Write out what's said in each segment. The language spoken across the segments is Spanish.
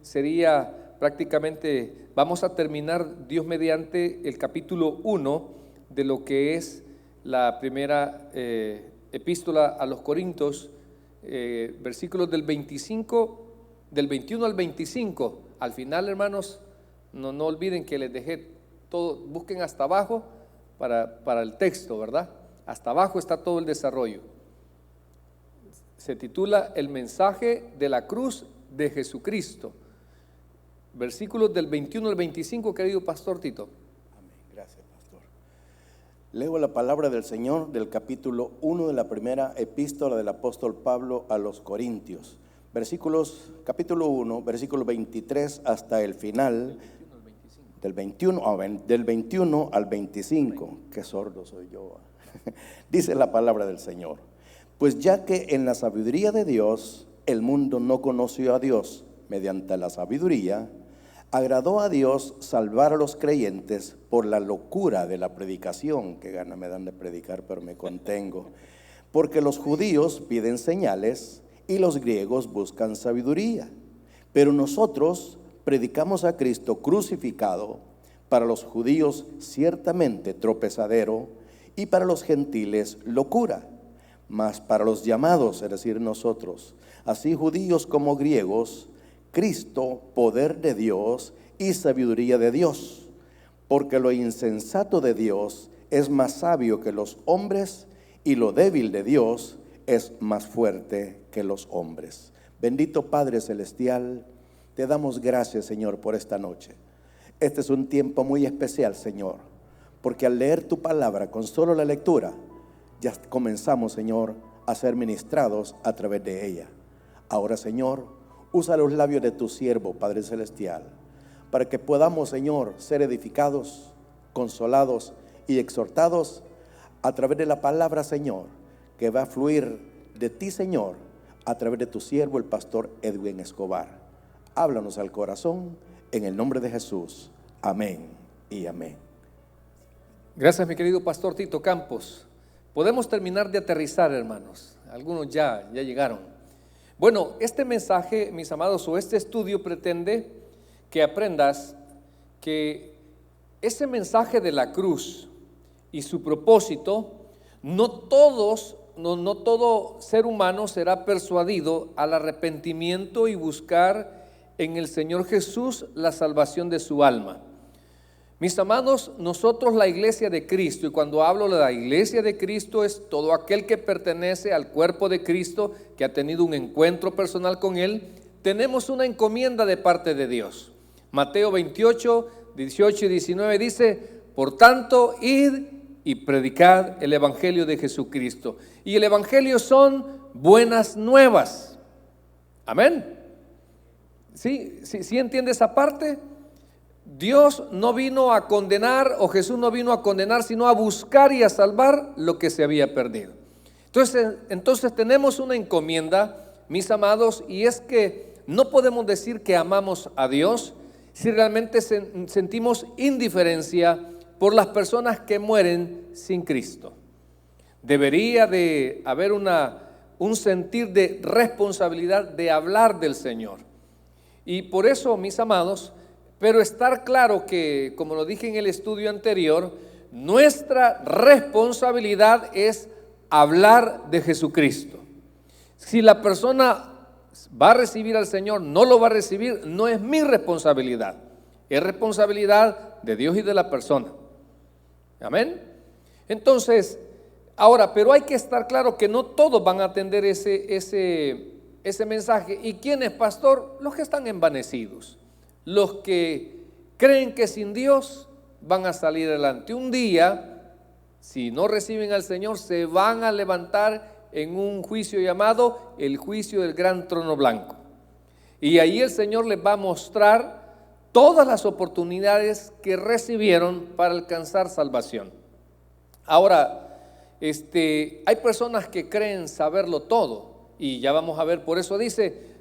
sería prácticamente, vamos a terminar Dios mediante el capítulo 1 de lo que es la primera epístola a los Corintios, versículos del 21 al 25. Al final, hermanos, no olviden que les dejé todo, busquen hasta abajo para el texto, ¿verdad? Hasta abajo está todo el desarrollo. Se titula El mensaje de la cruz de Jesucristo. Versículos del 21 al 25, querido Pastor Tito. Amén, gracias, Pastor. Leo la palabra del Señor del capítulo 1 de la primera epístola del apóstol Pablo a los Corintios. Capítulo 1, versículo 23 hasta el final, del 21 al 25. Qué sordo soy yo. Dice la palabra del Señor: pues ya que en la sabiduría de Dios el mundo no conoció a Dios, mediante la sabiduría agradó a Dios salvar a los creyentes por la locura de la predicación. Qué gana me dan de predicar, pero me contengo. Porque los judíos piden señales y los griegos buscan sabiduría, pero nosotros predicamos a Cristo crucificado, para los judíos ciertamente tropezadero y para los gentiles locura, mas para los llamados, es decir, nosotros, así judíos como griegos, Cristo, poder de Dios y sabiduría de Dios, porque lo insensato de Dios es más sabio que los hombres, y lo débil de Dios es más fuerte que los hombres. Bendito Padre Celestial, te damos gracias, Señor, por esta noche. Este es un tiempo muy especial, Señor, porque al leer tu palabra, con solo la lectura, ya comenzamos, Señor, a ser ministrados a través de ella. Ahora, Señor, usa los labios de tu siervo, Padre Celestial, para que podamos, Señor, ser edificados, consolados y exhortados a través de la palabra, Señor, que va a fluir de ti, Señor, a través de tu siervo, el pastor Edwin Escobar. Háblanos al corazón, en el nombre de Jesús. Amén y amén. Gracias, mi querido Pastor Tito Campos. Podemos terminar de aterrizar, hermanos. Algunos ya llegaron. Bueno, este mensaje, mis amados, o este estudio pretende que aprendas que ese mensaje de la cruz y su propósito, no todo ser humano será persuadido al arrepentimiento y buscar en el Señor Jesús la salvación de su alma. Mis amados, nosotros la iglesia de Cristo, y cuando hablo de la iglesia de Cristo es todo aquel que pertenece al cuerpo de Cristo, que ha tenido un encuentro personal con Él, tenemos una encomienda de parte de Dios. Mateo 28, 18 y 19 dice: por tanto, id y predicad el evangelio de Jesucristo. Y el evangelio son buenas nuevas. Amén. ¿Sí entiende esa parte? Dios no vino a condenar, o Jesús no vino a condenar, sino a buscar y a salvar lo que se había perdido. Entonces tenemos una encomienda, mis amados, y es que no podemos decir que amamos a Dios si realmente sentimos indiferencia por las personas que mueren sin Cristo. Debería de haber un sentir de responsabilidad de hablar del Señor. Y por eso, mis amados, pero estar claro que, como lo dije en el estudio anterior, nuestra responsabilidad es hablar de Jesucristo. Si la persona va a recibir al Señor, no lo va a recibir, no es mi responsabilidad, es responsabilidad de Dios y de la persona. Amén. Entonces, ahora, pero hay que estar claro que no todos van a atender ese mensaje. ¿Y quién es, pastor? Los que están envanecidos, los que creen que sin Dios van a salir adelante. Un día, si no reciben al Señor, se van a levantar en un juicio llamado el juicio del gran trono blanco. Y ahí el Señor les va a mostrar todas las oportunidades que recibieron para alcanzar salvación. Ahora, hay personas que creen saberlo todo, y ya vamos a ver, por eso dice,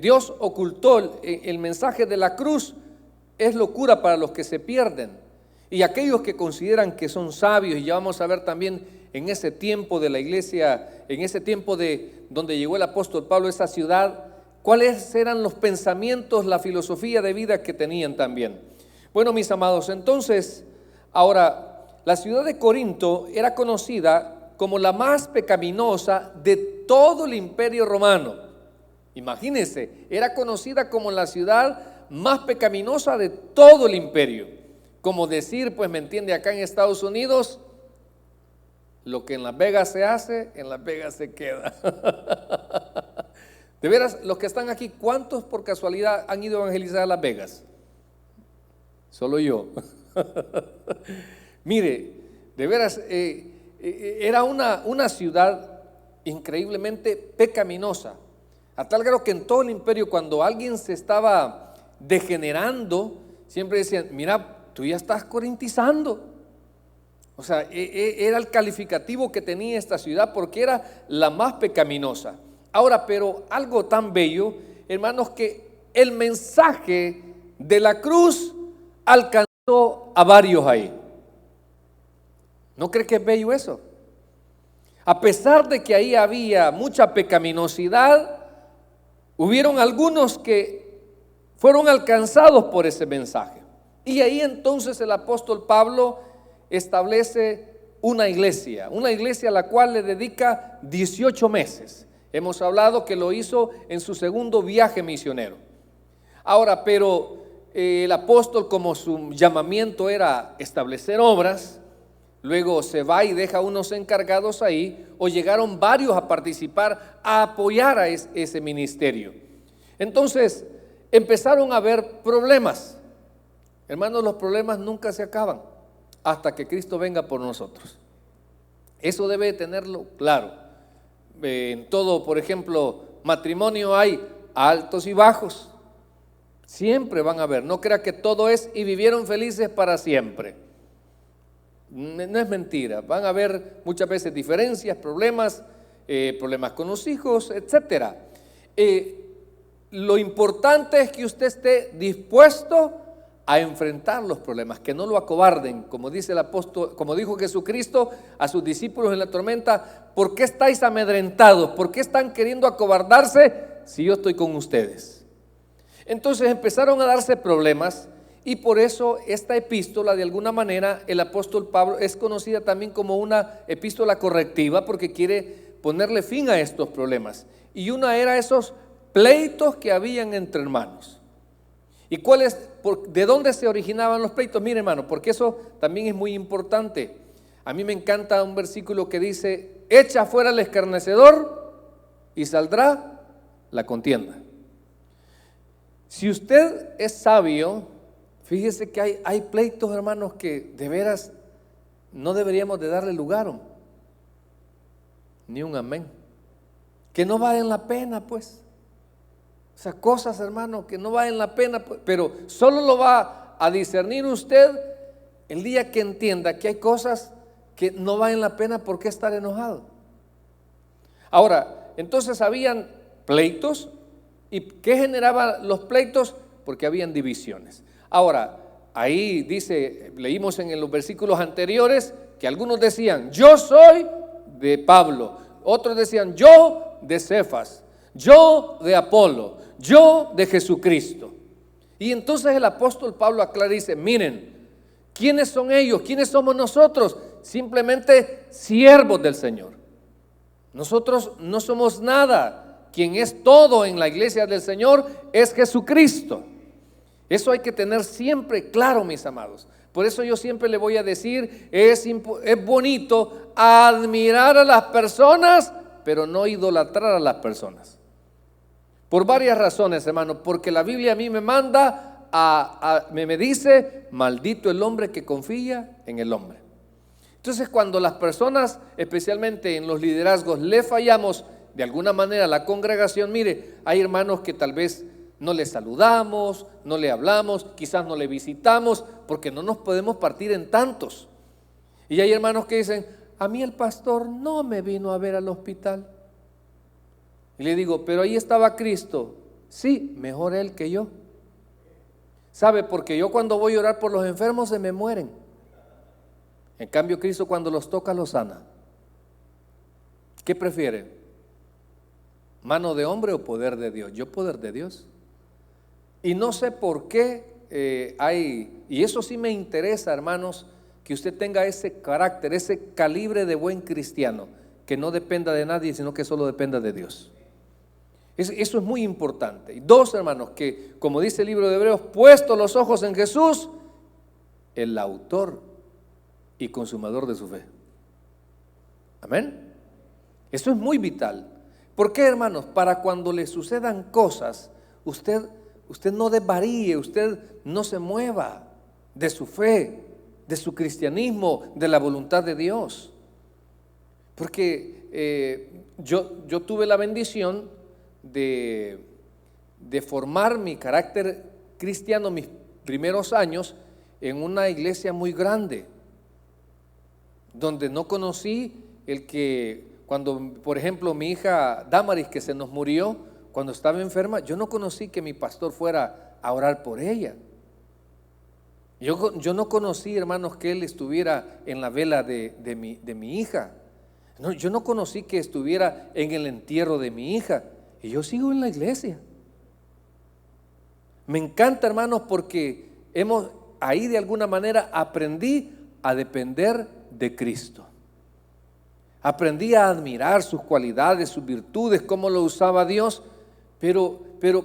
Dios ocultó el mensaje de la cruz, es locura para los que se pierden, y aquellos que consideran que son sabios, y ya vamos a ver también en ese tiempo de la iglesia, en ese tiempo de donde llegó el apóstol Pablo, esa ciudad cuáles eran los pensamientos, la filosofía de vida que tenían también. Bueno, mis amados, entonces, ahora, la ciudad de Corinto era conocida como la más pecaminosa de todo el imperio romano. Imagínense, era conocida como la ciudad más pecaminosa de todo el imperio. Como decir, pues me entiende, acá en Estados Unidos, lo que en Las Vegas se hace, en Las Vegas se queda. De veras, los que están aquí, ¿cuántos por casualidad han ido a evangelizar a Las Vegas? Solo yo. Mire, de veras, era una ciudad increíblemente pecaminosa, a tal grado que en todo el imperio, cuando alguien se estaba degenerando, siempre decían, mira, tú ya estás corintizando. O sea, era el calificativo que tenía esta ciudad porque era la más pecaminosa. Ahora, pero algo tan bello, hermanos, que el mensaje de la cruz alcanzó a varios ahí. ¿No cree que es bello eso? A pesar de que ahí había mucha pecaminosidad, hubieron algunos que fueron alcanzados por ese mensaje. Y ahí entonces el apóstol Pablo establece una iglesia a la cual le dedica 18 meses. Hemos hablado que lo hizo en su segundo viaje misionero. Ahora, pero el apóstol, como su llamamiento era establecer obras, luego se va y deja unos encargados ahí, o llegaron varios a participar, a apoyar a ese ministerio. Entonces empezaron a haber problemas. Hermanos, los problemas nunca se acaban hasta que Cristo venga por nosotros. Eso debe tenerlo claro. En todo, por ejemplo, matrimonio hay altos y bajos. Siempre van a haber. No crea que todo es y vivieron felices para siempre. No es mentira. Van a haber muchas veces diferencias, problemas con los hijos, etcétera. Lo importante es que usted esté dispuesto a enfrentar los problemas, que no lo acobarden, como dice el apóstol, como dijo Jesucristo a sus discípulos en la tormenta: ¿por qué estáis amedrentados? ¿Por qué están queriendo acobardarse si yo estoy con ustedes? Entonces empezaron a darse problemas, y por eso esta epístola, de alguna manera, el apóstol Pablo es conocida también como una epístola correctiva, porque quiere ponerle fin a estos problemas. Y una era esos pleitos que habían entre hermanos. ¿Y de dónde se originaban los pleitos? Mire, hermano, porque eso también es muy importante. A mí me encanta un versículo que dice: echa fuera al escarnecedor y saldrá la contienda. Si usted es sabio, fíjese que hay pleitos, hermanos, que de veras no deberíamos de darle lugar, ni un amén, que no valen la pena, pues. O sea, cosas, hermano, que no valen la pena, pero solo lo va a discernir usted el día que entienda que hay cosas que no valen la pena. ¿Por qué estar enojado? Ahora, entonces habían pleitos. ¿Y qué generaba los pleitos? Porque habían divisiones. Ahora, ahí dice, leímos en los versículos anteriores que algunos decían: yo soy de Pablo. Otros decían: yo de Cefas. Yo de Apolo. Yo de Jesucristo. Y entonces el apóstol Pablo aclara y dice: miren, ¿quiénes son ellos? ¿Quiénes somos nosotros? Simplemente siervos del Señor. Nosotros no somos nada. Quien es todo en la iglesia del Señor es Jesucristo. Eso hay que tener siempre claro, mis amados. Por eso yo siempre le voy a decir, es bonito admirar a las personas, pero no idolatrar a las personas. Por varias razones, hermano. Porque la Biblia a mí me manda, me dice: maldito el hombre que confía en el hombre. Entonces, cuando las personas, especialmente en los liderazgos, le fallamos de alguna manera a la congregación, mire, hay hermanos que tal vez no le saludamos, no le hablamos, quizás no le visitamos, porque no nos podemos partir en tantos. Y hay hermanos que dicen: a mí el pastor no me vino a ver al hospital. Y le digo: pero ahí estaba Cristo. Sí, mejor él que yo. ¿Sabe? Porque yo cuando voy a orar por los enfermos se me mueren. En cambio, Cristo cuando los toca los sana. ¿Qué prefiere? ¿Mano de hombre o poder de Dios? Yo poder de Dios. Y no sé por qué y eso sí me interesa, hermanos, que usted tenga ese carácter, ese calibre de buen cristiano, que no dependa de nadie, sino que solo dependa de Dios. Eso es muy importante. Y dos, hermanos, que como dice el libro de Hebreos, puesto los ojos en Jesús, el autor y consumador de su fe. Amén. Eso es muy vital. ¿Por qué, hermanos? Para cuando le sucedan cosas, usted no desvaríe, usted no se mueva de su fe, de su cristianismo, de la voluntad de Dios. Porque yo tuve la bendición de formar mi carácter cristiano mis primeros años en una iglesia muy grande, donde no conocí el que cuando, por ejemplo, mi hija Damaris, que se nos murió cuando estaba enferma, yo no conocí que mi pastor fuera a orar por ella. Yo no conocí, hermanos, que él estuviera en la vela de mi hija. No, yo no conocí que estuviera en el entierro de mi hija. Y yo sigo en la iglesia. Me encanta, hermanos, porque ahí de alguna manera aprendí a depender de Cristo. Aprendí a admirar sus cualidades, sus virtudes, cómo lo usaba Dios. Pero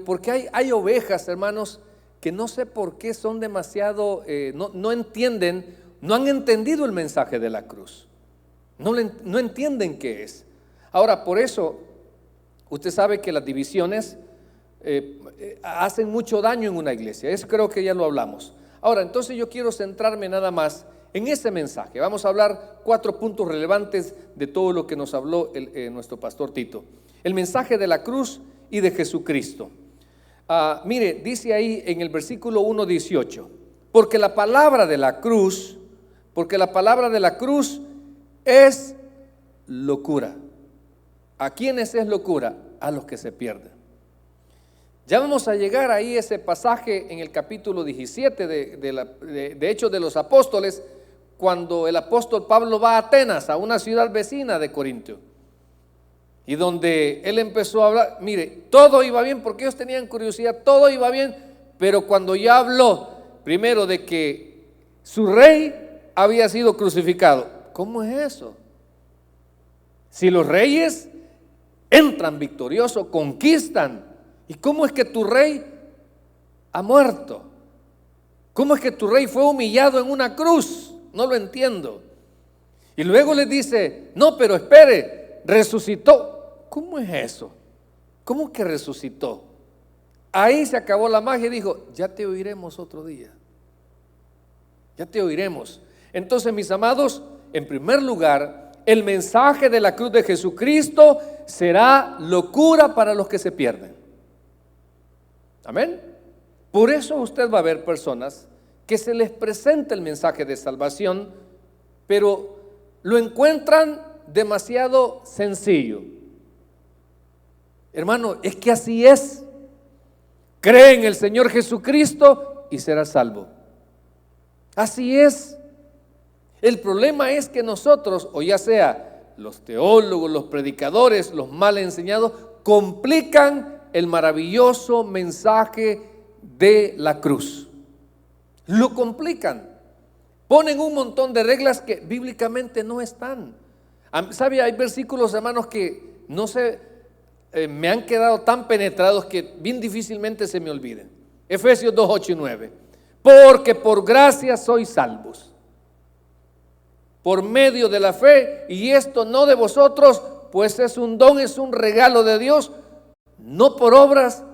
porque hay ovejas, hermanos, que no sé por qué son demasiado, no entienden, no han entendido el mensaje de la cruz. No entienden qué es. Ahora, por eso, usted sabe que las divisiones hacen mucho daño en una iglesia. Eso creo que ya lo hablamos. Ahora, entonces yo quiero centrarme nada más en ese mensaje. Vamos a hablar 4 puntos relevantes de todo lo que nos habló nuestro pastor Tito. El mensaje de la cruz y de Jesucristo. Mire, dice ahí en el versículo 1:18, porque la palabra de la cruz es locura. ¿A quiénes es locura? A los que se pierden. Ya vamos a llegar ahí ese pasaje en el capítulo 17 de Hechos de los Apóstoles, cuando el apóstol Pablo va a Atenas, a una ciudad vecina de Corinto, y donde él empezó a hablar. Mire, todo iba bien porque ellos tenían curiosidad, todo iba bien, pero cuando ya habló primero de que su rey había sido crucificado, ¿cómo es eso? Si los reyes entran victoriosos, conquistan, ¿y cómo es que tu rey ha muerto? ¿Cómo es que tu rey fue humillado en una cruz? No lo entiendo. Y luego les dice, no, pero espere, resucitó. ¿Cómo es eso? ¿Cómo que resucitó? Ahí se acabó la magia y dijo, ya te oiremos otro día. Ya te oiremos. Entonces, mis amados, en primer lugar, el mensaje de la cruz de Jesucristo será locura para los que se pierden. Amén. Por eso usted va a ver personas que se les presenta el mensaje de salvación, pero lo encuentran demasiado sencillo. Hermano, es que así es. Cree en el Señor Jesucristo y serás salvo. Así es. El problema es que nosotros, o ya sea los teólogos, los predicadores, los mal enseñados, complican el maravilloso mensaje de la cruz. Lo complican. Ponen un montón de reglas que bíblicamente no están. ¿Sabe? Hay versículos, hermanos, que no sé, me han quedado tan penetrados que bien difícilmente se me olviden. Efesios 2, 8 y 9. Porque por gracia sois salvos, por medio de la fe, y esto no de vosotros, pues es un don, es un regalo de Dios, no por obras,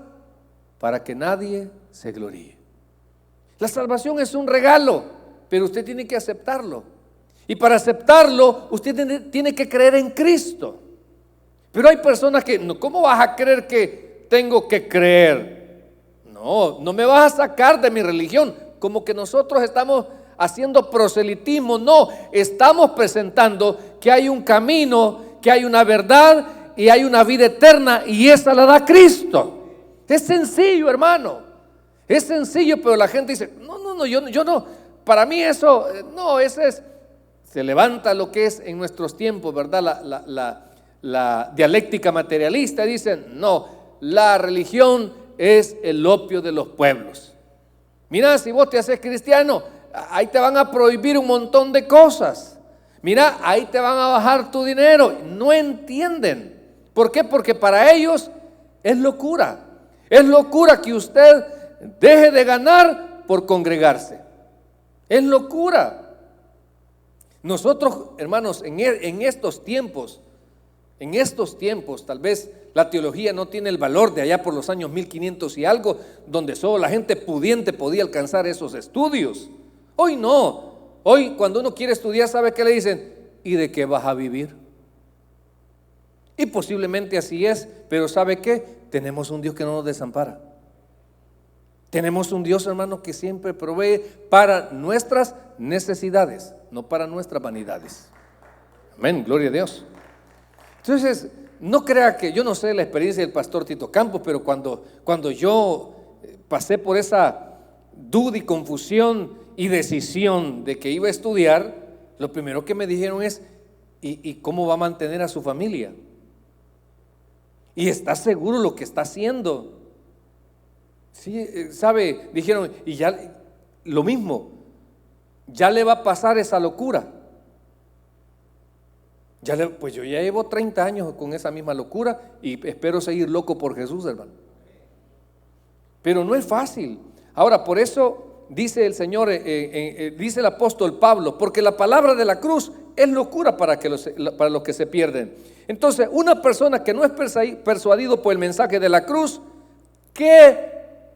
para que nadie se gloríe. La salvación es un regalo, pero usted tiene que aceptarlo. Y para aceptarlo, usted tiene que creer en Cristo. Pero hay personas que, ¿cómo vas a creer que tengo que creer? No me vas a sacar de mi religión. Como que nosotros estamos haciendo proselitismo. No, estamos presentando que hay un camino, que hay una verdad y hay una vida eterna, y esa la da Cristo. Es sencillo, hermano. Es sencillo, pero la gente dice, no, yo no. Para mí eso, no, ese es, se levanta lo que es en nuestros tiempos, ¿verdad? la dialéctica materialista, dicen, no, la religión es el opio de los pueblos. Mira, si vos te haces cristiano, ahí te van a prohibir un montón de cosas. Mira, ahí te van a bajar tu dinero. No entienden. ¿Por qué? Porque para ellos es locura. Es locura que usted deje de ganar por congregarse. Es locura. Nosotros, hermanos, en estos tiempos, tal vez la teología no tiene el valor de allá por los años 1500 y algo, donde solo la gente pudiente podía alcanzar esos estudios. Hoy no. Hoy cuando uno quiere estudiar, ¿sabe qué le dicen? ¿Y de qué vas a vivir? Y posiblemente así es, pero ¿sabe qué? Tenemos un Dios que no nos desampara. Tenemos un Dios, hermano, que siempre provee para nuestras necesidades, no para nuestras vanidades. Amén, gloria a Dios. Entonces, no crea que, yo no sé la experiencia del pastor Tito Campos, pero cuando yo pasé por esa duda y confusión y decisión de que iba a estudiar, lo primero que me dijeron es, ¿y cómo va a mantener a su familia? ¿Y está seguro lo que está haciendo? Sí, sabe, dijeron, y ya lo mismo, ya le va a pasar esa locura. Pues yo ya llevo 30 años con esa misma locura y espero seguir loco por Jesús, hermano. Pero no es fácil. Ahora, por eso dice el Señor, dice el apóstol Pablo, porque la palabra de la cruz es locura para los que se pierden. Entonces, una persona que no es persuadido por el mensaje de la cruz, ¿qué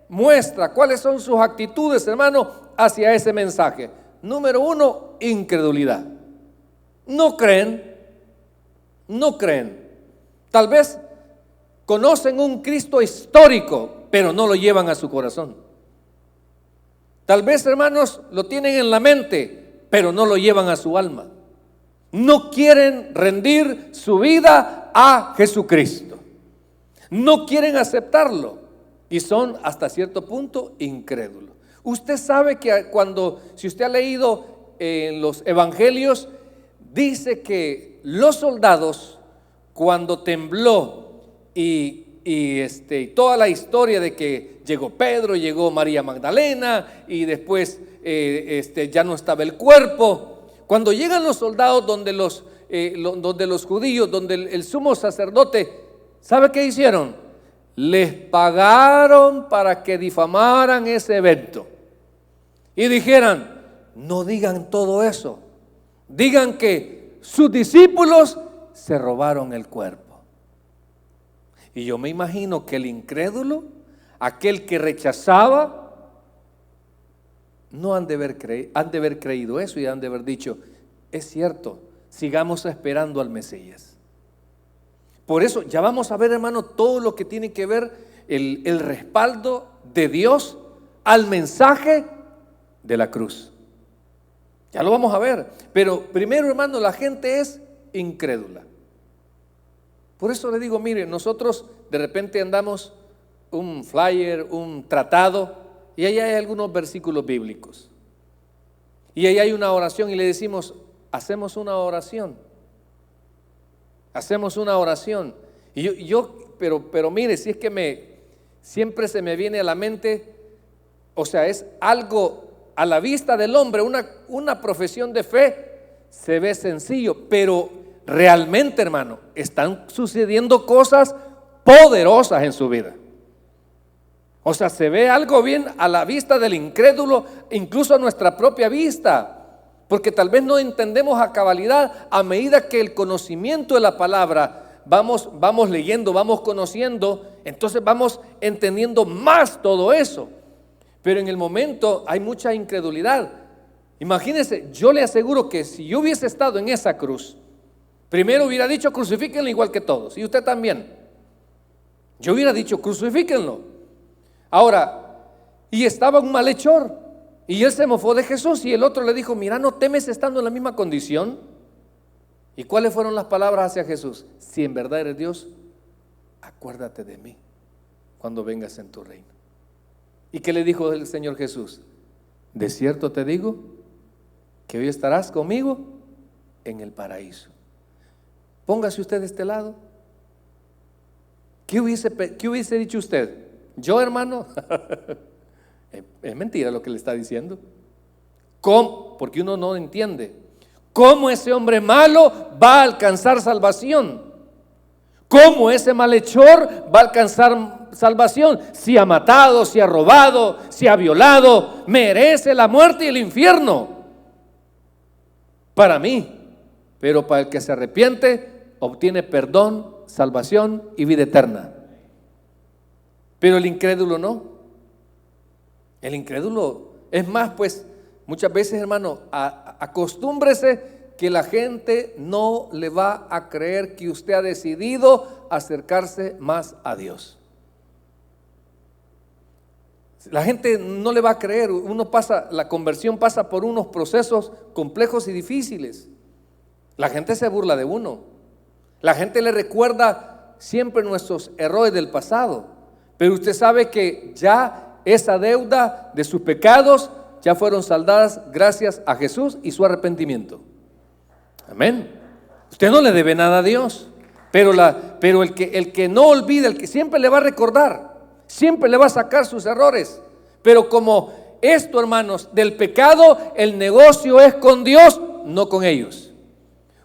muestra? ¿Cuáles son sus actitudes, hermano, hacia ese mensaje? Número 1, incredulidad. No creen. Tal vez conocen un Cristo histórico, pero no lo llevan a su corazón. Tal vez, hermanos, lo tienen en la mente, pero no lo llevan a su alma. No quieren rendir su vida a Jesucristo. No quieren aceptarlo y son hasta cierto punto incrédulos. Usted sabe que si usted ha leído en los evangelios, dice que los soldados, cuando tembló y toda la historia de que llegó Pedro, llegó María Magdalena y después ya no estaba el cuerpo, cuando llegan los soldados donde los judíos, donde el sumo sacerdote, ¿sabe qué hicieron? Les pagaron para que difamaran ese evento y dijeran, no digan todo eso, digan que sus discípulos se robaron el cuerpo. Y yo me imagino que el incrédulo, aquel que rechazaba, no han de haber creído eso y han de haber dicho, es cierto, sigamos esperando al Mesías. Por eso ya vamos a ver, hermano, todo lo que tiene que ver el respaldo de Dios al mensaje de la cruz. Ya lo vamos a ver, pero primero, hermano, la gente es incrédula. Por eso le digo, mire, nosotros de repente andamos un flyer, un tratado, y ahí hay algunos versículos bíblicos. Y ahí hay una oración y le decimos, hacemos una oración. Pero mire, si es que siempre se me viene a la mente, o sea, es algo a la vista del hombre, una profesión de fe se ve sencillo, pero realmente, hermano, están sucediendo cosas poderosas en su vida. O sea, se ve algo bien a la vista del incrédulo, incluso a nuestra propia vista, porque tal vez no entendemos a cabalidad. A medida que el conocimiento de la palabra vamos leyendo, vamos conociendo, entonces vamos entendiendo más todo eso. Pero en el momento hay mucha incredulidad. Imagínense, yo le aseguro que si yo hubiese estado en esa cruz, primero hubiera dicho crucifíquenlo igual que todos, y usted también. Yo hubiera dicho crucifíquenlo. Ahora, y estaba un malhechor, y él se mofó de Jesús, y el otro le dijo, mira, ¿no temes estando en la misma condición? ¿Y cuáles fueron las palabras hacia Jesús? Si en verdad eres Dios, acuérdate de mí cuando vengas en tu reino. ¿Y qué le dijo el Señor Jesús? De cierto te digo que hoy estarás conmigo en el paraíso. Póngase usted de este lado. ¿Qué hubiese dicho usted? Yo, hermano, es mentira lo que le está diciendo. ¿Cómo? Porque uno no entiende. ¿Cómo ese hombre malo va a alcanzar salvación? ¿Cómo ese malhechor va a alcanzar salvación? Si ha matado, si ha robado, si ha violado, merece la muerte y el infierno. Para mí, pero para el que se arrepiente, obtiene perdón, salvación y vida eterna. Pero el incrédulo no. El incrédulo, es más, pues, muchas veces, hermano, acostúmbrese que la gente no le va a creer que usted ha decidido acercarse más a Dios. La gente no le va a creer. La conversión pasa por unos procesos complejos y difíciles. La gente se burla de uno. La gente le recuerda siempre nuestros errores del pasado. Pero usted sabe que ya esa deuda de sus pecados ya fueron saldadas gracias a Jesús y su arrepentimiento. Amén. Usted no le debe nada a Dios, pero el que no olvida, el que siempre le va a recordar, siempre le va a sacar sus errores. Pero como esto, hermanos, del pecado, el negocio es con Dios, no con ellos.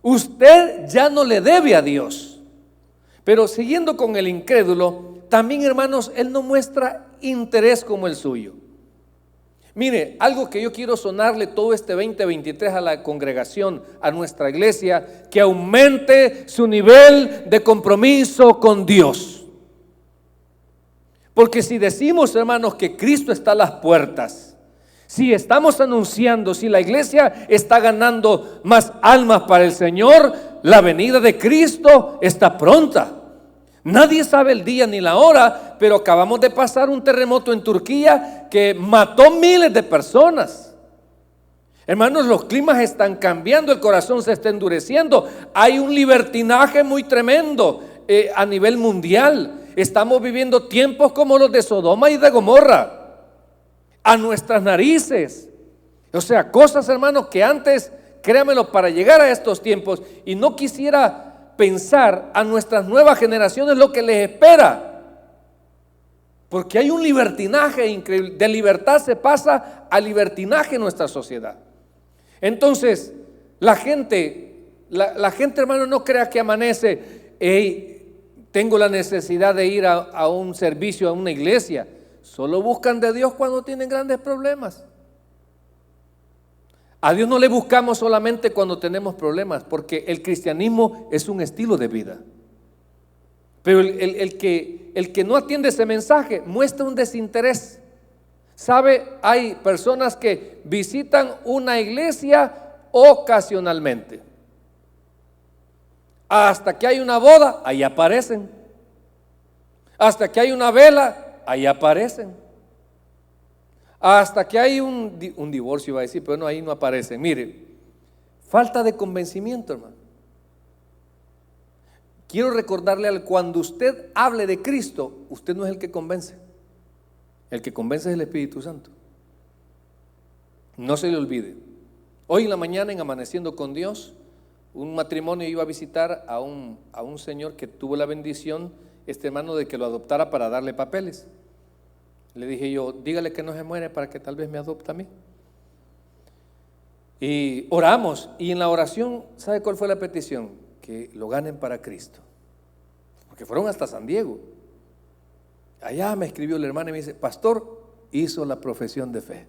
Usted ya no le debe a Dios. Pero siguiendo con el incrédulo, también, hermanos, él no muestra interés como el suyo. Mire, algo que yo quiero sonarle todo este 2023 a la congregación, a nuestra iglesia, que aumente su nivel de compromiso con Dios. Porque si decimos, hermanos, que Cristo está a las puertas, si estamos anunciando, si la iglesia está ganando más almas para el Señor, la venida de Cristo está pronta. Nadie sabe el día ni la hora, pero acabamos de pasar un terremoto en Turquía que mató miles de personas. Hermanos, los climas están cambiando, el corazón se está endureciendo. Hay un libertinaje muy tremendo a nivel mundial. Estamos viviendo tiempos como los de Sodoma y de Gomorra, a nuestras narices. O sea, cosas, hermanos, que antes, créamelo, para llegar a estos tiempos, y no quisiera pensar a nuestras nuevas generaciones lo que les espera, porque hay un libertinaje increíble. De libertad se pasa a libertinaje en nuestra sociedad. Entonces la gente, hermano, no crea que amanece, tengo la necesidad de ir a un servicio, a una iglesia. Solo buscan de Dios cuando tienen grandes problemas. A Dios no le buscamos solamente cuando tenemos problemas, porque el cristianismo es un estilo de vida. Pero el que no atiende ese mensaje muestra un desinterés. ¿Sabe? Hay personas que visitan una iglesia ocasionalmente. Hasta que hay una boda, ahí aparecen. Hasta que hay una vela, ahí aparecen. Hasta que hay un divorcio, iba a decir, pero no, ahí no aparece. Mire, falta de convencimiento, hermano. Quiero recordarle cuando usted hable de Cristo, usted no es el que convence. El que convence es el Espíritu Santo. No se le olvide. Hoy en la mañana, en Amaneciendo con Dios, un matrimonio iba a visitar a un señor que tuvo la bendición, este hermano, de que lo adoptara para darle papeles. Le dije yo, dígale que no se muere para que tal vez me adopte a mí. Y oramos, y en la oración, ¿sabe cuál fue la petición? Que lo ganen para Cristo. Porque fueron hasta San Diego. Allá me escribió el hermano y me dice, pastor, hizo la profesión de fe.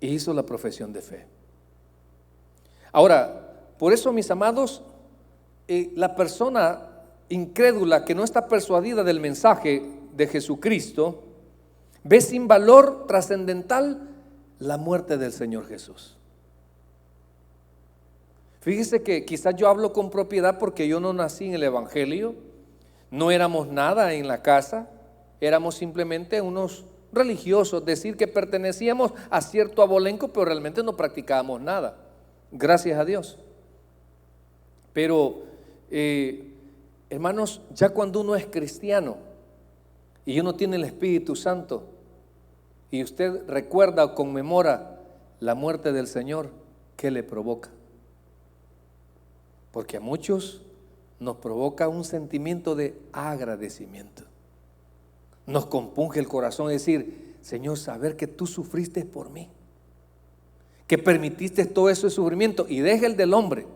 Hizo la profesión de fe. Ahora, por eso, mis amados, la persona incrédula que no está persuadida del mensaje de Jesucristo ve sin valor trascendental la muerte del Señor Jesús. Fíjese que quizás yo hablo con propiedad porque yo no nací en el Evangelio, no éramos nada en la casa, éramos simplemente unos religiosos, decir que pertenecíamos a cierto abolengo, pero realmente no practicábamos nada, gracias a Dios. Pero hermanos, ya cuando uno es cristiano y uno tiene el Espíritu Santo y usted recuerda o conmemora la muerte del Señor, ¿qué le provoca? Porque a muchos nos provoca un sentimiento de agradecimiento. Nos compunge el corazón decir: Señor, saber que tú sufriste por mí, que permitiste todo ese sufrimiento, y deja el del hombre,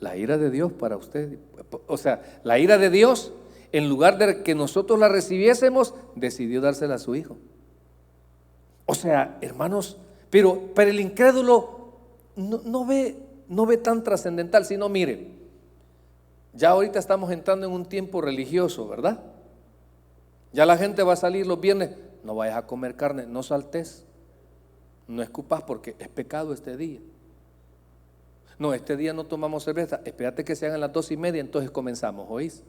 la ira de Dios para usted. O sea, la ira de Dios, en lugar de que nosotros la recibiésemos, decidió dársela a su Hijo. O sea, hermanos, pero el incrédulo no ve tan trascendental, sino mire, ya ahorita estamos entrando en un tiempo religioso, ¿verdad? Ya la gente va a salir los viernes: no vayas a comer carne, no saltes, no escupas porque es pecado este día. No, este día no tomamos cerveza, espérate que se hagan las 2:30, entonces comenzamos, ¿oís?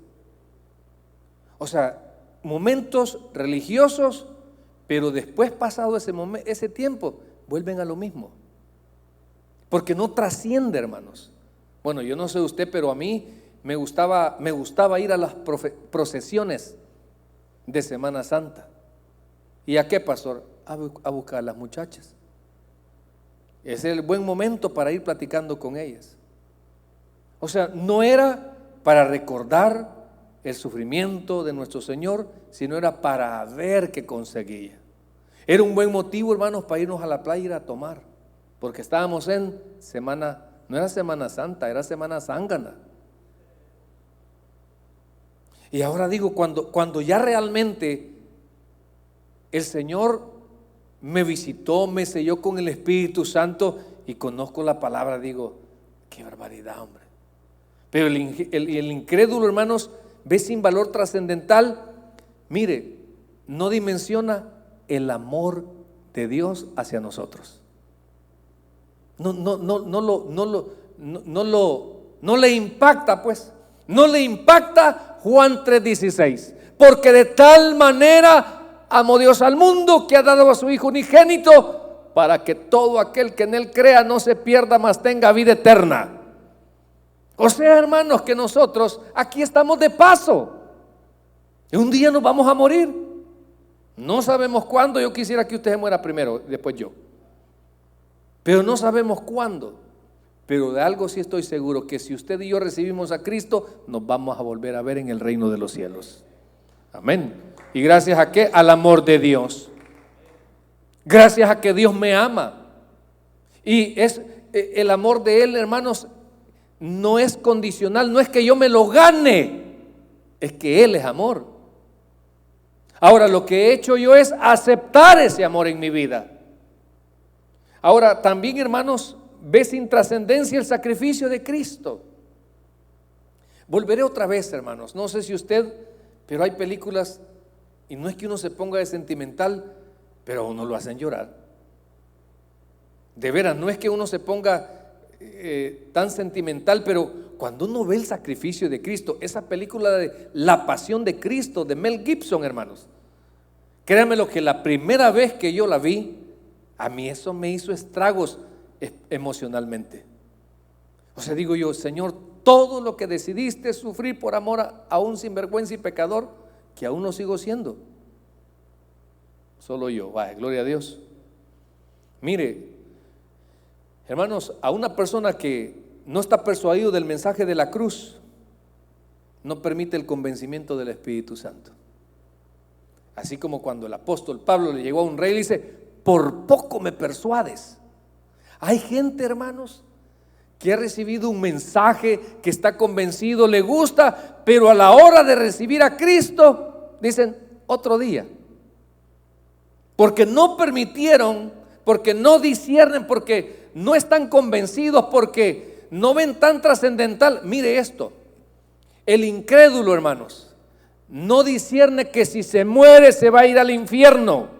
O sea, momentos religiosos, pero después, pasado ese tiempo, vuelven a lo mismo, porque no trasciende, hermanos. Bueno, yo no sé usted, pero a mí me gustaba ir a las procesiones de Semana Santa. ¿Y a qué, pastor? A buscar a las muchachas. Es el buen momento para ir platicando con ellas. O sea, no era para recordar el sufrimiento de nuestro Señor, sino era para ver qué conseguía. Era un buen motivo, hermanos, para irnos a la playa y ir a tomar, porque estábamos en semana, no era Semana Santa, era Semana Zángana. Y ahora digo, cuando ya realmente el Señor me visitó, me selló con el Espíritu Santo y conozco la palabra, digo: qué barbaridad, hombre. Pero el incrédulo, hermanos, ve sin valor trascendental. Mire, no dimensiona el amor de Dios hacia nosotros. No le impacta, pues. No le impacta Juan 3:16. Porque de tal manera amó Dios al mundo, que ha dado a su Hijo unigénito, para que todo aquel que en Él crea no se pierda, mas tenga vida eterna. O sea, hermanos, que nosotros aquí estamos de paso. Y un día nos vamos a morir. No sabemos cuándo. Yo quisiera que usted se muera primero, después yo. Pero no sabemos cuándo. Pero de algo sí estoy seguro, que si usted y yo recibimos a Cristo, nos vamos a volver a ver en el reino de los cielos. Amén. ¿Y gracias a qué? Al amor de Dios. Gracias a que Dios me ama. Y es el amor de Él, hermanos, no es condicional, no es que yo me lo gane, es que Él es amor. Ahora, lo que he hecho yo es aceptar ese amor en mi vida. Ahora, también, hermanos, ve sin trascendencia el sacrificio de Cristo. Volveré otra vez, hermanos. No sé si usted, pero hay películas, y no es que uno se ponga de sentimental, pero a uno lo hacen llorar. De veras, no es que uno se ponga tan sentimental, pero cuando uno ve el sacrificio de Cristo, esa película de La Pasión de Cristo de Mel Gibson, hermanos, créanme lo que la primera vez que yo la vi, a mí eso me hizo estragos emocionalmente. O sea, digo yo: Señor, todo lo que decidiste sufrir por amor a un sinvergüenza y pecador, que aún no sigo siendo, solo yo. Vaya, gloria a Dios. Mire, hermanos, a una persona que no está persuadido del mensaje de la cruz, no permite el convencimiento del Espíritu Santo. Así como cuando el apóstol Pablo le llegó a un rey y le dice: por poco me persuades. Hay gente, hermanos, que ha recibido un mensaje, que está convencido, le gusta, pero a la hora de recibir a Cristo dicen: otro día. Porque no permitieron, porque no disciernen, porque no están convencidos, porque no ven tan trascendental. Mire esto: el incrédulo, hermanos, no discierne que si se muere se va a ir al infierno.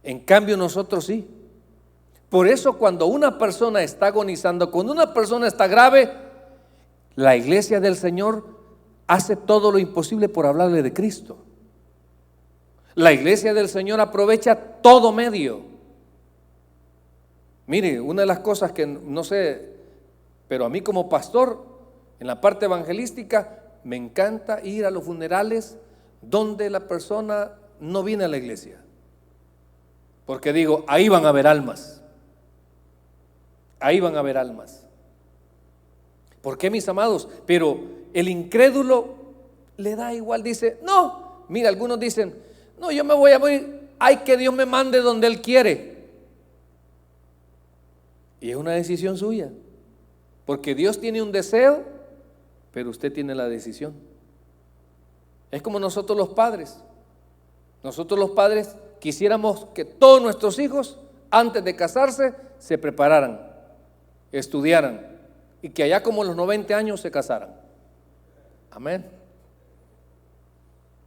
En cambio nosotros sí. Por eso cuando una persona está agonizando, cuando una persona está grave, la iglesia del Señor hace todo lo imposible por hablarle de Cristo. La iglesia del Señor aprovecha todo medio. Mire, una de las cosas que no sé, pero a mí como pastor, en la parte evangelística, me encanta ir a los funerales donde la persona no viene a la iglesia. Porque digo, ahí van a haber almas. Ahí van a haber almas. ¿Por qué, mis amados? Pero el incrédulo le da igual, dice, no, mira, algunos dicen, no, yo me voy a morir, hay que Dios me mande donde Él quiere. Y es una decisión suya, porque Dios tiene un deseo, pero usted tiene la decisión. Es como nosotros los padres. Nosotros los padres quisiéramos que todos nuestros hijos, antes de casarse, se prepararan, estudiaran, y que allá como a los 90 años se casaran. Amén.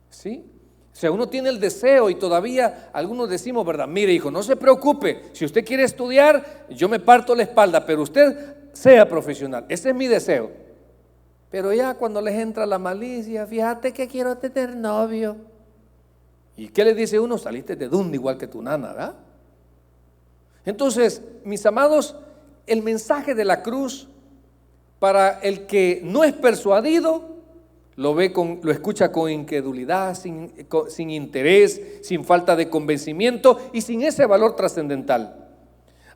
¿Sí? O sea, uno tiene el deseo y todavía algunos decimos, ¿verdad? Mire, hijo, no se preocupe, si usted quiere estudiar, yo me parto la espalda, pero usted sea profesional. Ese es mi deseo. Pero ya cuando les entra la malicia, fíjate que quiero tener novio. ¿Y qué le dice uno? Saliste de donde igual que tu nana, ¿verdad? Entonces, mis amados, el mensaje de la cruz, para el que no es persuadido, lo escucha con incredulidad, sin interés, sin falta de convencimiento y sin ese valor trascendental.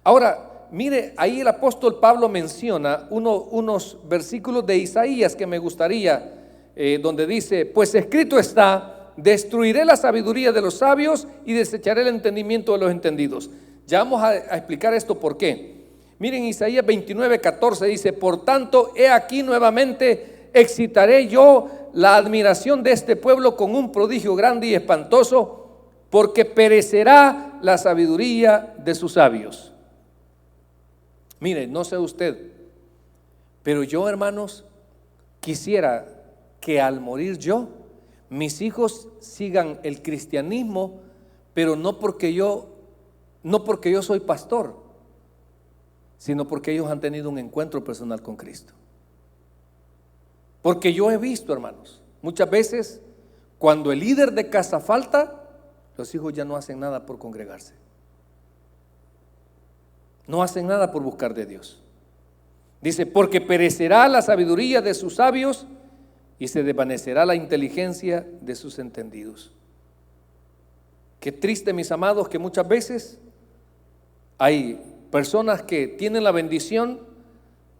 Ahora, mire, ahí el apóstol Pablo menciona unos versículos de Isaías que me gustaría, donde dice, pues escrito está, destruiré la sabiduría de los sabios y desecharé el entendimiento de los entendidos. Ya vamos a explicar esto por qué. Miren, Isaías 29:14 dice, por tanto, he aquí nuevamente excitaré yo la admiración de este pueblo con un prodigio grande y espantoso, porque perecerá la sabiduría de sus sabios. Mire, no sé usted, pero yo, hermanos, quisiera que al morir yo, mis hijos sigan el cristianismo, pero no porque yo soy pastor, sino porque ellos han tenido un encuentro personal con Cristo. Porque yo he visto, hermanos, muchas veces cuando el líder de casa falta, los hijos ya no hacen nada por congregarse. No hacen nada por buscar de Dios. Dice, porque perecerá la sabiduría de sus sabios y se desvanecerá la inteligencia de sus entendidos. Qué triste, mis amados, que muchas veces hay personas que tienen la bendición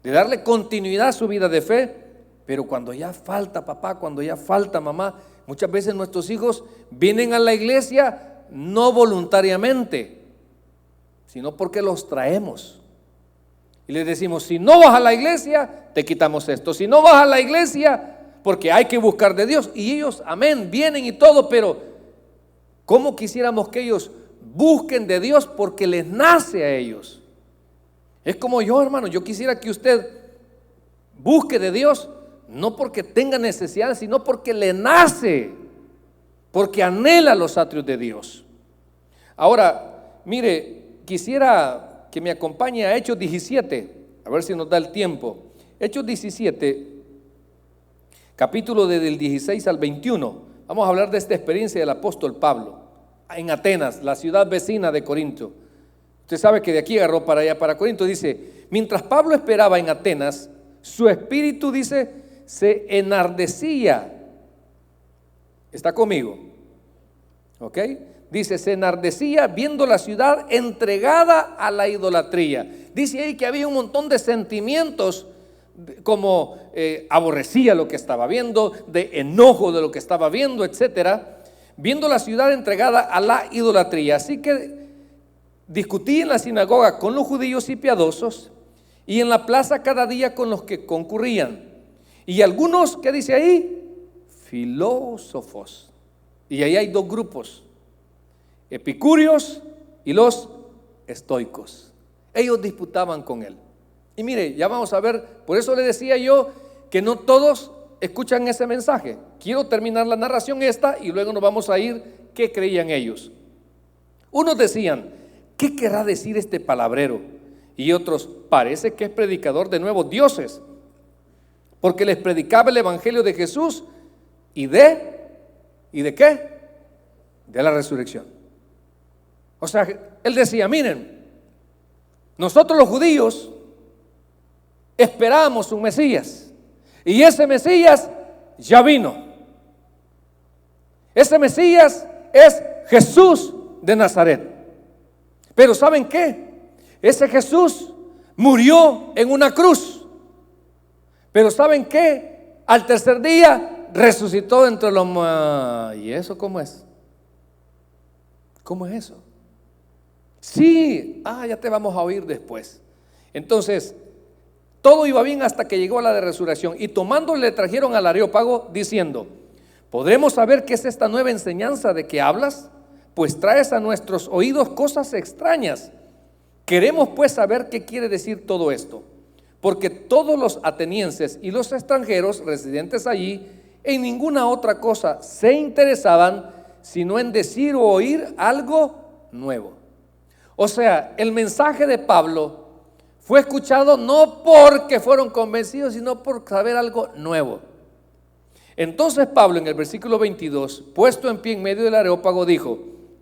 de darle continuidad a su vida de fe, pero cuando ya falta papá, cuando ya falta mamá, muchas veces nuestros hijos vienen a la iglesia no voluntariamente, sino porque los traemos. Y les decimos, si no vas a la iglesia, te quitamos esto. Si no vas a la iglesia, porque hay que buscar de Dios. Y ellos, amén, vienen y todo, pero ¿cómo quisiéramos que ellos busquen de Dios? Porque les nace a ellos. Es como yo, hermano, yo quisiera que usted busque de Dios, no porque tenga necesidad, sino porque le nace, porque anhela los atrios de Dios. Ahora, mire, quisiera que me acompañe a Hechos 17, a ver si nos da el tiempo. Hechos 17, capítulo del 16 al 21. Vamos a hablar de esta experiencia del apóstol Pablo en Atenas, la ciudad vecina de Corinto. Usted sabe que de aquí agarró para allá, para Corinto. Dice, mientras Pablo esperaba en Atenas, su espíritu, dice, se enardecía. ¿Está conmigo? ¿Ok? Dice, se enardecía viendo la ciudad entregada a la idolatría. Dice ahí que había un montón de sentimientos, como aborrecía lo que estaba viendo, de enojo de lo que estaba viendo, etcétera, viendo la ciudad entregada a la idolatría. Así que discutí en la sinagoga con los judíos y piadosos, y en la plaza cada día con los que concurrían. Y algunos, ¿qué dice ahí? Filósofos. Y ahí hay dos grupos, epicúreos y los estoicos. Ellos disputaban con él. Y mire, ya vamos a ver, por eso le decía yo que no todos escuchan ese mensaje. Quiero terminar la narración esta y luego nos vamos a ir qué creían ellos. Unos decían, ¿qué querrá decir este palabrero? Y otros, parece que es predicador de nuevos dioses, porque les predicaba el evangelio de Jesús y de qué? De la resurrección. O sea, él decía, miren, nosotros los judíos esperábamos un Mesías, y ese Mesías ya vino. Ese Mesías es Jesús de Nazaret. Pero ¿saben qué? Ese Jesús murió en una cruz, Pero ¿saben qué? Al tercer día resucitó entre los muertos. ¿Y eso cómo es? ¿Cómo es eso? Sí, ya te vamos a oír después. Entonces, todo iba bien hasta que llegó la de resurrección. Y tomándole le trajeron al Areópago diciendo: ¿podremos saber qué es esta nueva enseñanza de que hablas? Pues traes a nuestros oídos cosas extrañas. Queremos pues saber qué quiere decir todo esto, porque todos los atenienses y los extranjeros residentes allí en ninguna otra cosa se interesaban sino en decir o oír algo nuevo. O sea, el mensaje de Pablo fue escuchado no porque fueron convencidos, sino por saber algo nuevo. Entonces Pablo, en el versículo 22, puesto en pie en medio del Areópago, dijo: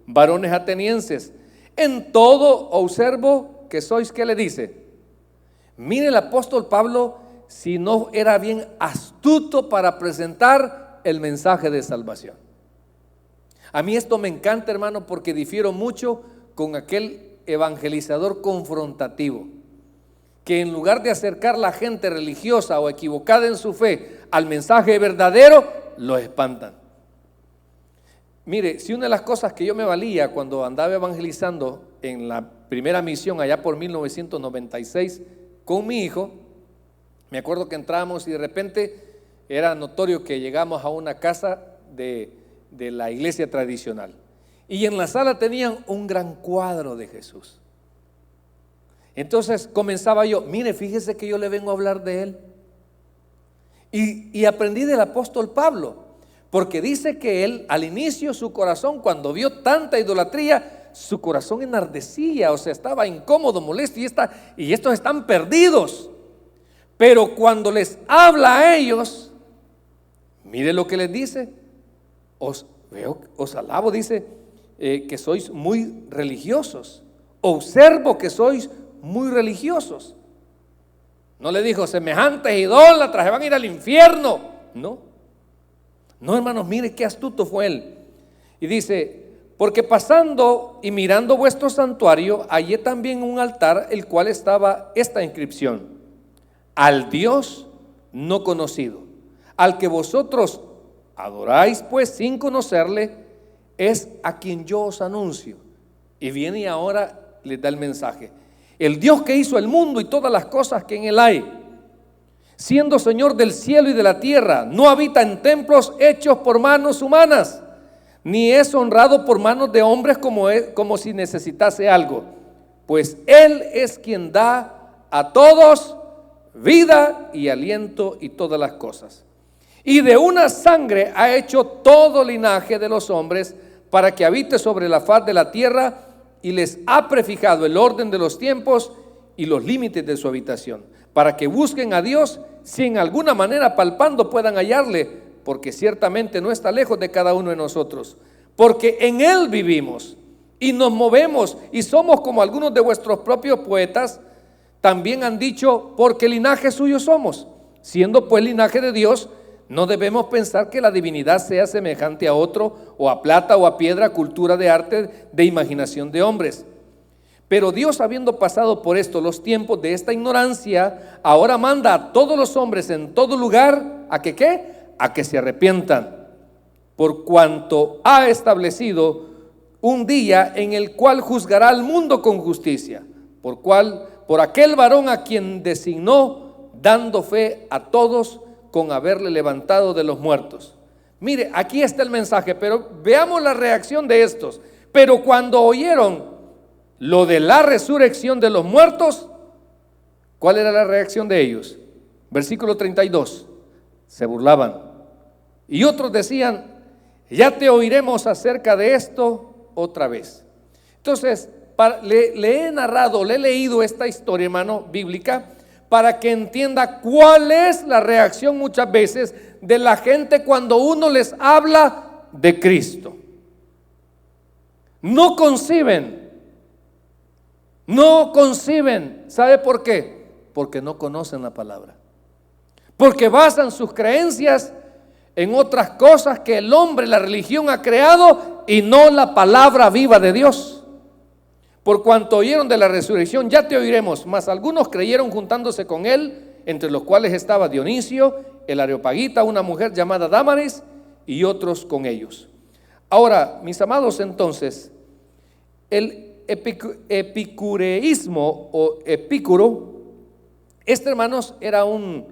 varones atenienses, en todo observo que sois, ¿qué le dice? Mire el apóstol Pablo, si no era bien astuto para presentar el mensaje de salvación. A mí esto me encanta, hermano, porque difiero mucho con aquel evangelizador confrontativo, que en lugar de acercar a la gente religiosa o equivocada en su fe al mensaje verdadero, lo espantan. Mire, si una de las cosas que yo me valía cuando andaba evangelizando en la primera misión allá por 1996 con mi hijo, me acuerdo que entramos y de repente era notorio que llegamos a una casa de la iglesia tradicional, y en la sala tenían un gran cuadro de Jesús. Entonces comenzaba yo: mire, fíjese que yo le vengo a hablar de él. Y aprendí del apóstol Pablo, porque dice que él al inicio su corazón, cuando vio tanta idolatría, su corazón enardecía, o sea, estaba incómodo, molesto, y estos están perdidos. Pero cuando les habla a ellos, mire lo que les dice: os alabo, dice, que sois muy religiosos. Observo que sois muy religiosos. No le dijo: semejantes idólatras, se van a ir al infierno. No, hermanos, mire qué astuto fue él. Y dice: porque pasando y mirando vuestro santuario, hallé también un altar, el cual estaba esta inscripción: al Dios no conocido, al que vosotros adoráis pues sin conocerle, es a quien yo os anuncio. Y viene y ahora les da el mensaje: el Dios que hizo el mundo y todas las cosas que en él hay, siendo Señor del cielo y de la tierra, no habita en templos hechos por manos humanas, ni es honrado por manos de hombres como si necesitase algo, pues Él es quien da a todos vida y aliento y todas las cosas. Y de una sangre ha hecho todo linaje de los hombres, para que habite sobre la faz de la tierra, y les ha prefijado el orden de los tiempos y los límites de su habitación, para que busquen a Dios, si en alguna manera palpando puedan hallarle, porque ciertamente no está lejos de cada uno de nosotros, porque en Él vivimos y nos movemos y somos como algunos de vuestros propios poetas también han dicho: porque linaje suyo somos. Siendo pues linaje de Dios, no debemos pensar que la divinidad sea semejante a otro, o a plata o a piedra, cultura de arte, de imaginación de hombres. Pero Dios, habiendo pasado por esto los tiempos de esta ignorancia, ahora manda a todos los hombres en todo lugar a que ¿qué? A que se arrepientan, por cuanto ha establecido un día en el cual juzgará al mundo con justicia, por aquel varón a quien designó, dando fe a todos con haberle levantado de los muertos. Mire, aquí está el mensaje, pero veamos la reacción de estos. Pero cuando oyeron lo de la resurrección de los muertos, ¿cuál era la reacción de ellos? Versículo 32, se burlaban. Y otros decían: ya te oiremos acerca de esto otra vez. Entonces, le he leído esta historia, hermano, bíblica, para que entienda cuál es la reacción muchas veces de la gente cuando uno les habla de Cristo. No conciben. ¿Sabe por qué? Porque no conocen la palabra. Porque basan sus creencias en otras cosas que el hombre, la religión ha creado, y no la palabra viva de Dios. Por cuanto oyeron de la resurrección, ya te oiremos. Mas algunos creyeron juntándose con él entre los cuales estaba Dionisio, el Areopagita, una mujer llamada Dámaris y otros con ellos. Ahora, mis amados, entonces, el epicureísmo o epicuro, hermanos, era una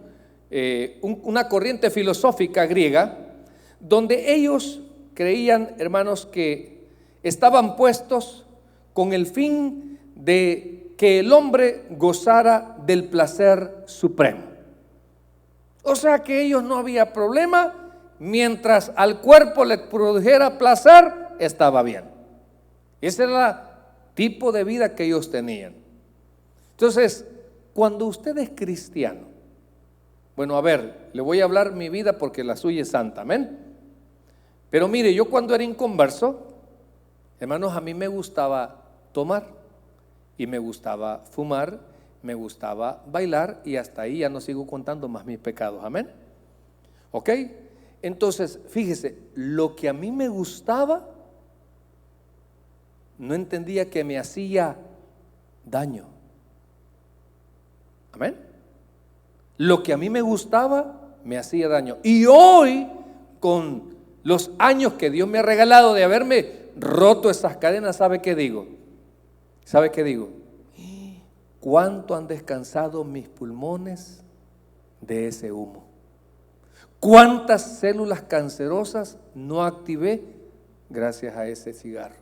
corriente filosófica griega donde ellos creían, hermanos, que estaban puestos con el fin de que el hombre gozara del placer supremo. O sea que ellos no había problema, mientras al cuerpo le produjera placer, estaba bien. Ese era el tipo de vida que ellos tenían. Entonces, cuando usted es cristiano, bueno, a ver, le voy a hablar mi vida porque la suya es santa, amén. Pero mire, yo cuando era inconverso, hermanos, a mí me gustaba tomar y me gustaba fumar, me gustaba bailar, y hasta ahí ya no sigo contando más mis pecados, amén. ¿Ok? Entonces, fíjese, lo que a mí me gustaba, no entendía que me hacía daño. Amén. Lo que a mí me gustaba, me hacía daño. Y hoy, con los años que Dios me ha regalado de haberme roto esas cadenas, ¿sabe qué digo? ¿Sabe qué digo? ¿Cuánto han descansado mis pulmones de ese humo? ¿Cuántas células cancerosas no activé gracias a ese cigarro?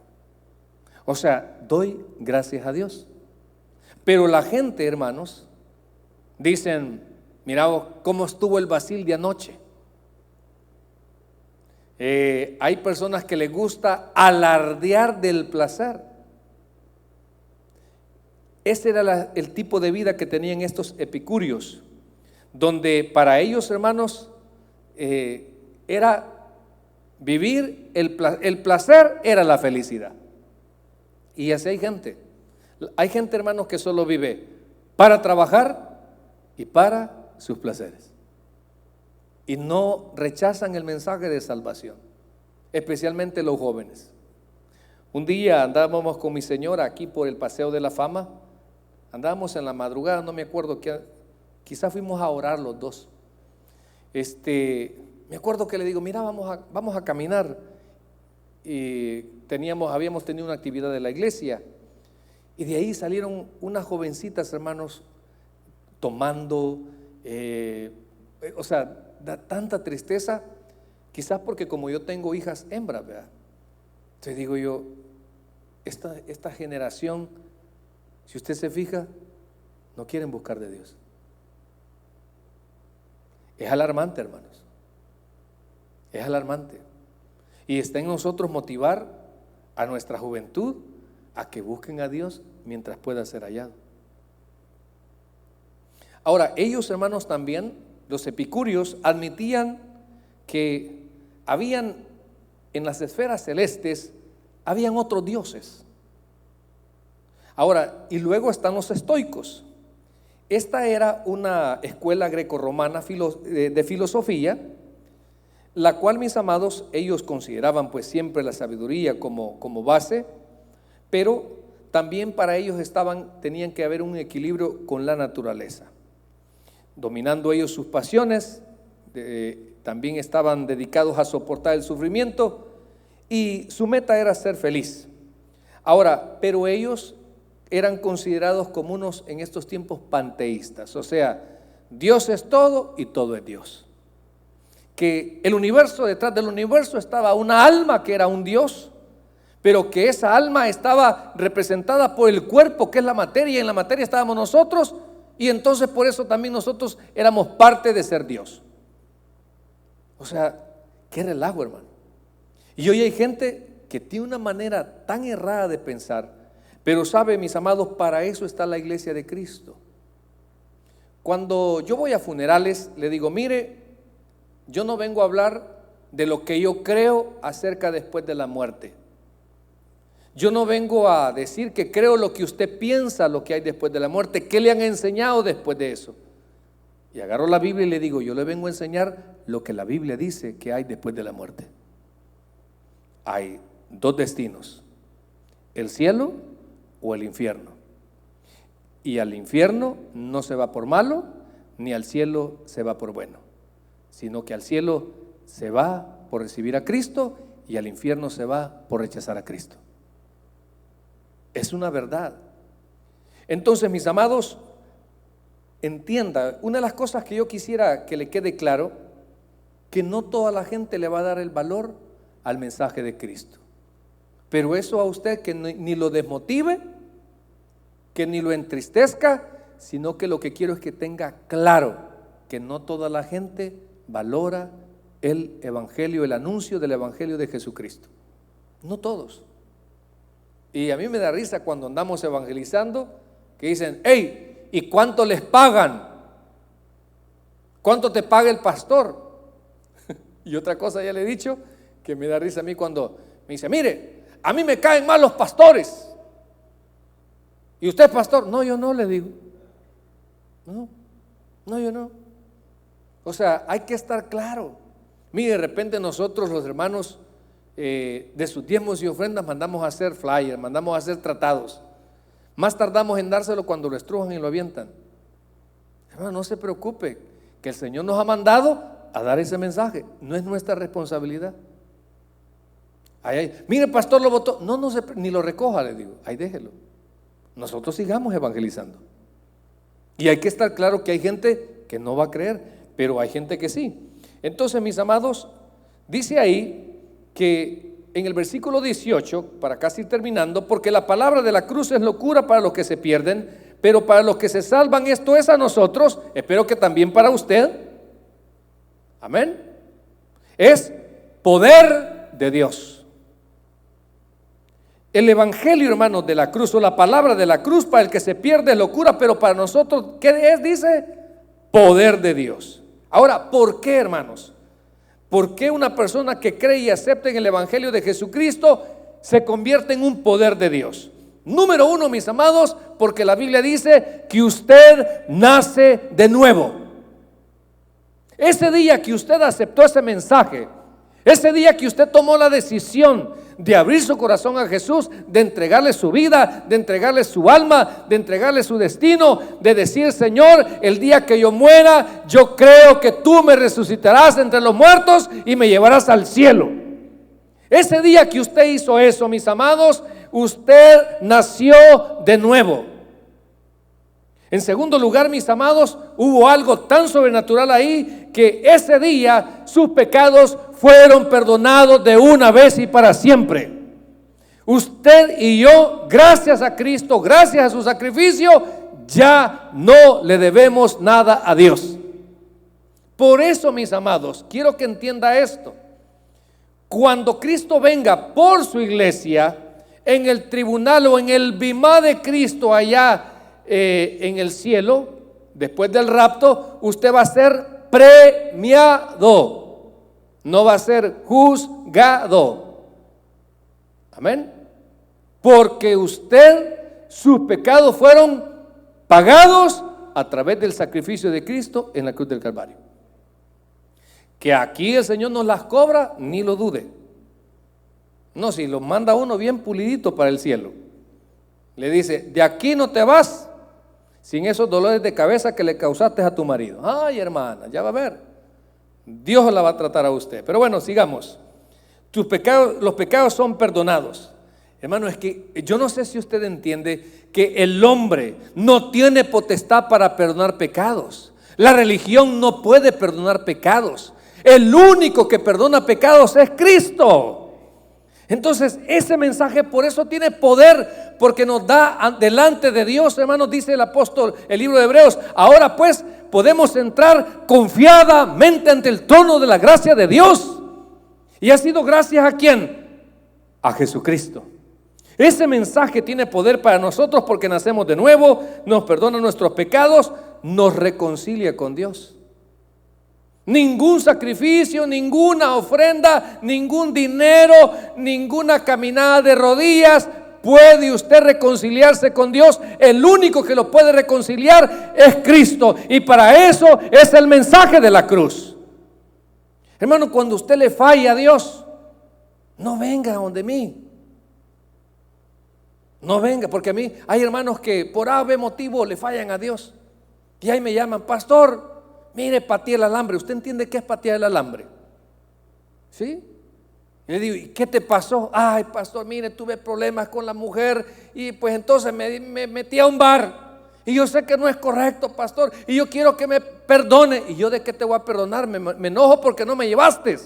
O sea, doy gracias a Dios. Pero la gente, hermanos, dicen, mira cómo estuvo el Basil de anoche. Hay personas que les gusta alardear del placer. Ese era el tipo de vida que tenían estos epicúreos, donde para ellos, hermanos, era vivir, el placer era la felicidad. Y así hay gente, hermanos, que solo vive para trabajar y para sus placeres, y no rechazan el mensaje de salvación, especialmente los jóvenes. Un día andábamos con mi señora aquí por el Paseo de la Fama, andábamos en la madrugada, no me acuerdo, quizás fuimos a orar los dos. Me acuerdo que le digo, mira, vamos a caminar. Y habíamos tenido una actividad de la iglesia, y de ahí salieron unas jovencitas, hermanos, tomando, o sea, da tanta tristeza, quizás porque como yo tengo hijas hembras, ¿verdad? Entonces digo yo, esta generación, si usted se fija, no quieren buscar de Dios. Es alarmante, hermanos, es alarmante. Y está en nosotros motivar a nuestra juventud a que busquen a Dios mientras pueda ser hallado. Ahora, ellos, hermanos, también, los epicúreos, admitían que habían en las esferas celestes, habían otros dioses. Ahora, y luego están los estoicos. Esta era una escuela grecorromana de filosofía, la cual, mis amados, ellos consideraban pues siempre la sabiduría como base, pero también para ellos tenían que haber un equilibrio con la naturaleza. Dominando ellos sus pasiones, también estaban dedicados a soportar el sufrimiento, y su meta era ser feliz. Ahora, pero ellos eran considerados como unos en estos tiempos panteístas, o sea, Dios es todo y todo es Dios. Que el universo, detrás del universo estaba una alma que era un Dios, pero que esa alma estaba representada por el cuerpo, que es la materia, y en la materia estábamos nosotros, y entonces por eso también nosotros éramos parte de ser Dios. O sea, qué relajo, hermano. Y hoy hay gente que tiene una manera tan errada de pensar, pero sabe, mis amados, para eso está la iglesia de Cristo. Cuando yo voy a funerales, le digo, mire, yo no vengo a hablar de lo que yo creo acerca después de la muerte. Yo no vengo a decir que creo lo que usted piensa, lo que hay después de la muerte. ¿Qué le han enseñado después de eso? Y agarro la Biblia y le digo, yo le vengo a enseñar lo que la Biblia dice que hay después de la muerte. Hay dos destinos, el cielo o el infierno. Y al infierno no se va por malo, ni al cielo se va por bueno, sino que al cielo se va por recibir a Cristo y al infierno se va por rechazar a Cristo. Es una verdad. Entonces, mis amados, entienda, una de las cosas que yo quisiera que le quede claro, que no toda la gente le va a dar el valor al mensaje de Cristo. Pero eso a usted que ni lo desmotive, que ni lo entristezca, sino que lo que quiero es que tenga claro que no toda la gente valora el evangelio, el anuncio del evangelio de Jesucristo. No todos. Y a mí me da risa cuando andamos evangelizando, que dicen: hey, ¿y cuánto les pagan? ¿Cuánto te paga el pastor? Y otra cosa ya le he dicho, que me da risa a mí cuando me dice: mire, a mí me caen mal los pastores. ¿Y usted es pastor? No, yo no, le digo. No, yo no. O sea, hay que estar claro. Mire, de repente nosotros los hermanos de sus diezmos y ofrendas mandamos a hacer flyers, mandamos a hacer tratados. Más tardamos en dárselo cuando lo estrujan y lo avientan. Hermano, no se preocupe, que el Señor nos ha mandado a dar ese mensaje. No es nuestra responsabilidad. Mire, pastor, lo votó. No, ni lo recoja, le digo. Ahí déjelo. Nosotros sigamos evangelizando. Y hay que estar claro que hay gente que no va a creer, pero hay gente que sí. Entonces, mis amados, dice ahí que en el versículo 18, para casi ir terminando, porque la palabra de la cruz es locura para los que se pierden, pero para los que se salvan, esto es a nosotros, espero que también para usted. Amén. Es poder de Dios. El evangelio, hermanos, de la cruz, o la palabra de la cruz, para el que se pierde es locura, pero para nosotros, ¿qué es? Dice, poder de Dios. Ahora, ¿por qué, hermanos? ¿Por qué una persona que cree y acepta en el evangelio de Jesucristo se convierte en un poder de Dios? Número uno, mis amados, porque la Biblia dice que usted nace de nuevo. Ese día que usted aceptó ese mensaje, ese día que usted tomó la decisión de abrir su corazón a Jesús, de entregarle su vida, de entregarle su alma, de entregarle su destino, de decir: Señor, el día que yo muera, yo creo que tú me resucitarás entre los muertos y me llevarás al cielo. Ese día que usted hizo eso, mis amados, usted nació de nuevo. En segundo lugar, mis amados, hubo algo tan sobrenatural ahí, que ese día sus pecados fueron perdonados de una vez y para siempre. Usted y yo, gracias a Cristo, gracias a su sacrificio, ya no le debemos nada a Dios. Por eso, mis amados, quiero que entienda esto. Cuando Cristo venga por su iglesia, en el tribunal o en el bimá de Cristo allá en el cielo, después del rapto, usted va a ser premiado, no va a ser juzgado. Amén. Porque sus pecados fueron pagados a través del sacrificio de Cristo en la cruz del Calvario. Que aquí el Señor nos las cobra, ni lo dude. No, si lo manda uno bien pulidito para el cielo, le dice: de aquí no te vas sin esos dolores de cabeza que le causaste a tu marido. Ay, hermana, ya va a ver, Dios la va a tratar a usted. Pero bueno, sigamos. Los pecados son perdonados. Hermano, es que yo no sé si usted entiende que el hombre no tiene potestad para perdonar pecados. La religión no puede perdonar pecados. El único que perdona pecados es Cristo. Entonces, ese mensaje por eso tiene poder, porque nos da delante de Dios, hermanos, dice el apóstol, el libro de Hebreos: ahora pues podemos entrar confiadamente ante el trono de la gracia de Dios. Y ha sido gracias ¿a quién? A Jesucristo. Ese mensaje tiene poder para nosotros porque nacemos de nuevo, nos perdona nuestros pecados, nos reconcilia con Dios. Ningún sacrificio, ninguna ofrenda, ningún dinero, ninguna caminada de rodillas puede usted reconciliarse con Dios. El único que lo puede reconciliar es Cristo, y para eso es el mensaje de la cruz. Hermano, cuando usted le falla a Dios, no venga donde mí. No venga, porque a mí hay hermanos que por ave motivo le fallan a Dios. Y ahí me llaman, pastor, mire, pateé el alambre. ¿Usted entiende qué es patear el alambre? ¿Sí? Y le digo, ¿y qué te pasó? Ay, pastor, mire, tuve problemas con la mujer y pues entonces me metí a un bar. Y yo sé que no es correcto, pastor, y yo quiero que me perdone. ¿Y yo de qué te voy a perdonar? Me enojo porque no me llevaste.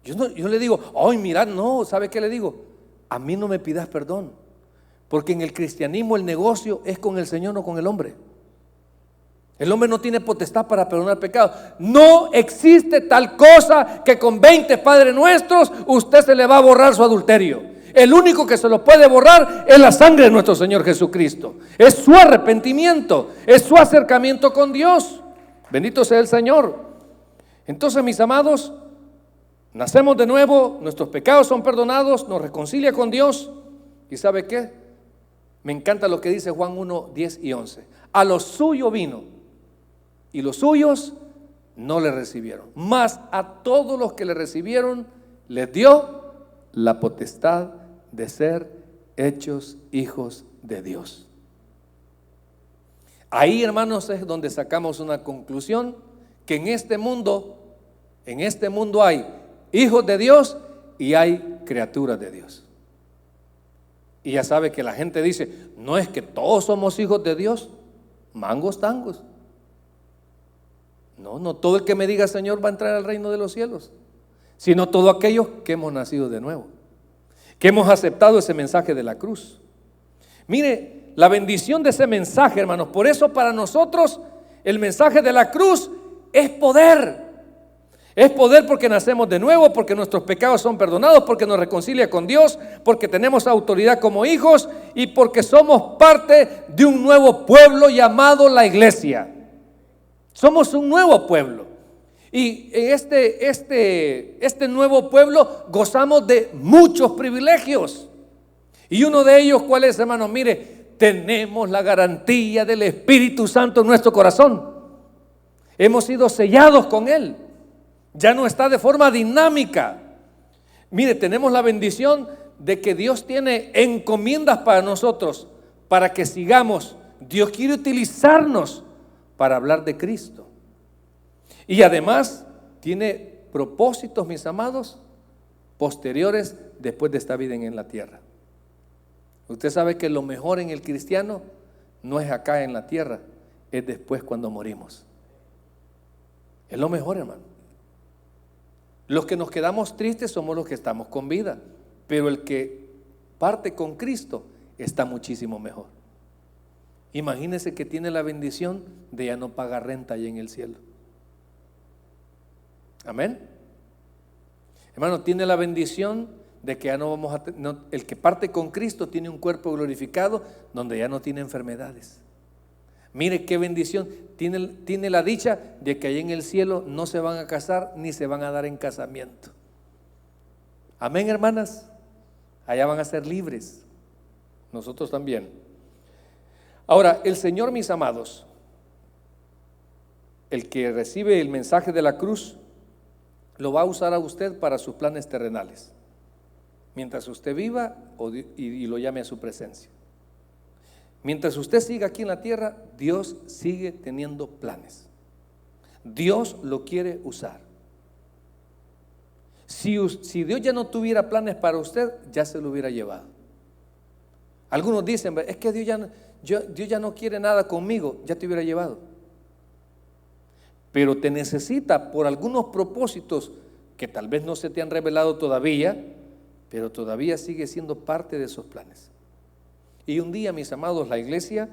Yo le digo, ay, mira, no, ¿sabe qué le digo? A mí no me pidas perdón, porque en el cristianismo el negocio es con el Señor, no con el hombre. El hombre no tiene potestad para perdonar pecados. No existe tal cosa que con 20 Padres Nuestros usted se le va a borrar su adulterio. El único que se lo puede borrar es la sangre de nuestro Señor Jesucristo. Es su arrepentimiento, es su acercamiento con Dios. Bendito sea el Señor. Entonces, mis amados, nacemos de nuevo, nuestros pecados son perdonados, nos reconcilia con Dios. ¿Y sabe qué? Me encanta lo que dice Juan 1, 10 y 11. A lo suyo vino y los suyos no le recibieron, mas a todos los que le recibieron les dio la potestad de ser hechos hijos de Dios. Ahí, hermanos, es donde sacamos una conclusión, que en este mundo hay hijos de Dios y hay criaturas de Dios. Y ya sabe que la gente dice, no es que todos somos hijos de Dios, mangos tangos. No todo el que me diga Señor va a entrar al reino de los cielos, sino todos aquellos que hemos nacido de nuevo, que hemos aceptado ese mensaje de la cruz. Mire, la bendición de ese mensaje, hermanos, por eso para nosotros el mensaje de la cruz es poder. Es poder porque nacemos de nuevo, porque nuestros pecados son perdonados, porque nos reconcilia con Dios, porque tenemos autoridad como hijos y porque somos parte de un nuevo pueblo llamado la iglesia. Somos un nuevo pueblo. Y en este nuevo pueblo gozamos de muchos privilegios. Y uno de ellos, ¿cuál es, hermano? Mire, tenemos la garantía del Espíritu Santo en nuestro corazón. Hemos sido sellados con Él. Ya no está de forma dinámica. Mire, tenemos la bendición de que Dios tiene encomiendas para nosotros, para que sigamos. Dios quiere utilizarnos para hablar de Cristo. Y además tiene propósitos, mis amados, posteriores después de esta vida en la tierra. Usted sabe que lo mejor en el cristiano no es acá en la tierra, es después cuando morimos. Es lo mejor, hermano. Los que nos quedamos tristes somos los que estamos con vida, pero el que parte con Cristo está muchísimo mejor. Imagínese que tiene la bendición de ya no pagar renta allá en el cielo. Amén. Hermano, tiene la bendición de que ya no vamos a el que parte con Cristo tiene un cuerpo glorificado donde ya no tiene enfermedades. Mire qué bendición. Tiene la dicha de que allá en el cielo no se van a casar ni se van a dar en casamiento. Amén, hermanas. Allá van a ser libres. Nosotros también. Ahora, el Señor, mis amados, el que recibe el mensaje de la cruz, lo va a usar a usted para sus planes terrenales, mientras usted viva y lo llame a su presencia. Mientras usted siga aquí en la tierra, Dios sigue teniendo planes. Dios lo quiere usar. Si Dios ya no tuviera planes para usted, ya se lo hubiera llevado. Algunos dicen, es que Dios ya no quiere nada conmigo, ya te hubiera llevado. Pero te necesita por algunos propósitos que tal vez no se te han revelado todavía, pero todavía sigue siendo parte de esos planes. Y un día, mis amados, la iglesia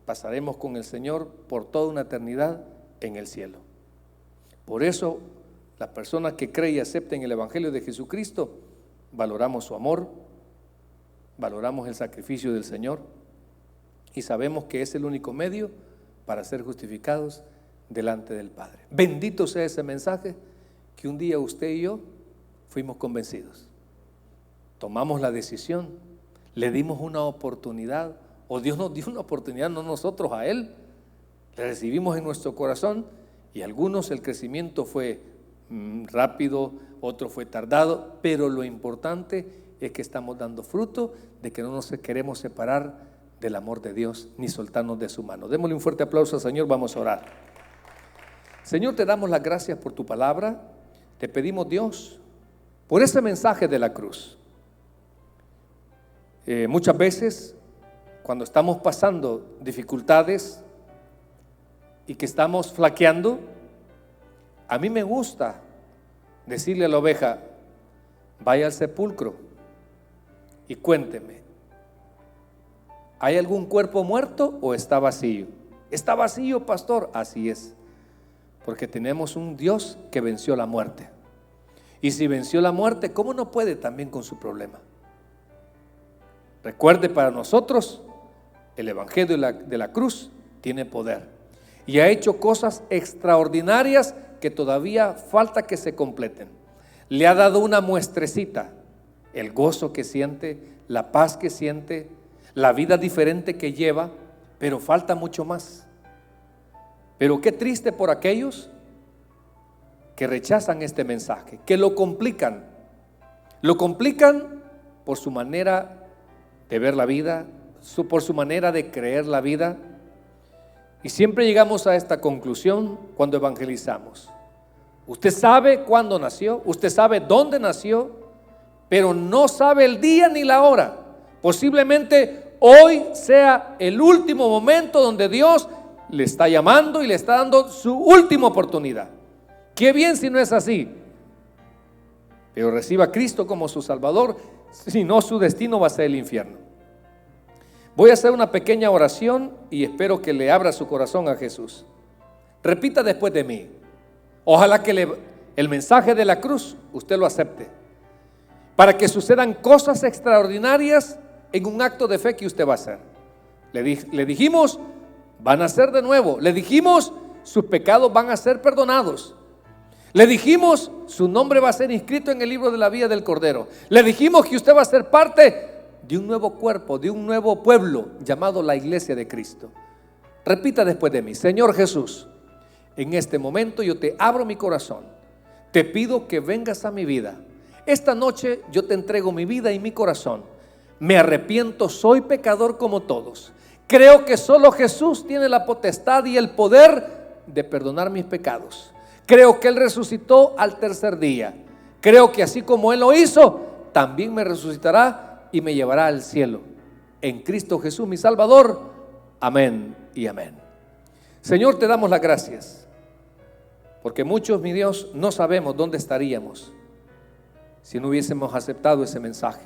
pasaremos con el Señor por toda una eternidad en el cielo. Por eso, la persona que cree y acepta en el Evangelio de Jesucristo, valoramos su amor, valoramos el sacrificio del Señor y sabemos que es el único medio para ser justificados delante del Padre. Bendito sea ese mensaje que un día usted y yo fuimos convencidos. Tomamos la decisión, le dimos una oportunidad, o Dios nos dio una oportunidad, no nosotros a Él. Le recibimos en nuestro corazón y algunos el crecimiento fue rápido, otro fue tardado, pero lo importante es que estamos dando fruto de que no nos queremos separar del amor de Dios, ni soltarnos de su mano. Démosle un fuerte aplauso al Señor, vamos a orar. Señor, te damos las gracias por tu palabra. Te pedimos, Dios, por ese mensaje de la cruz. Muchas veces, cuando estamos pasando dificultades y que estamos flaqueando, a mí me gusta decirle a la oveja: vaya al sepulcro y cuénteme, ¿hay algún cuerpo muerto o está vacío? Está vacío, pastor. Así es, porque tenemos un Dios que venció la muerte. Y si venció la muerte, ¿cómo no puede también con su problema? Recuerde, para nosotros el evangelio de la cruz tiene poder y ha hecho cosas extraordinarias que todavía falta que se completen. Le ha dado una muestrecita: el gozo que siente, la paz que siente, la vida diferente que lleva, pero falta mucho más. Pero qué triste por aquellos que rechazan este mensaje, que lo complican por su manera de ver la vida, por su manera de creer la vida. Y siempre llegamos a esta conclusión cuando evangelizamos: usted sabe cuándo nació, usted sabe dónde nació, pero no sabe el día ni la hora. Posiblemente hoy sea el último momento donde Dios le está llamando y le está dando su última oportunidad. Qué bien si no es así, pero reciba a Cristo como su Salvador, si no, su destino va a ser el infierno. Voy a hacer una pequeña oración y espero que le abra su corazón a Jesús. Repita después de mí. Ojalá que el mensaje de la cruz usted lo acepte, para que sucedan cosas extraordinarias en un acto de fe que usted va a hacer. Le dijimos, va a nacer de nuevo. Le dijimos, sus pecados van a ser perdonados. Le dijimos, su nombre va a ser inscrito en el libro de la vida del Cordero. Le dijimos que usted va a ser parte de un nuevo cuerpo, de un nuevo pueblo llamado la Iglesia de Cristo. Repita después de mí: Señor Jesús, en este momento yo te abro mi corazón. Te pido que vengas a mi vida. Esta noche yo te entrego mi vida y mi corazón. Me arrepiento, soy pecador como todos. Creo que solo Jesús tiene la potestad y el poder de perdonar mis pecados. Creo que Él resucitó al tercer día. Creo que así como Él lo hizo, también me resucitará y me llevará al cielo. En Cristo Jesús, mi Salvador. Amén y amén. Señor, te damos las gracias, porque muchos, mi Dios, no sabemos dónde estaríamos si no hubiésemos aceptado ese mensaje.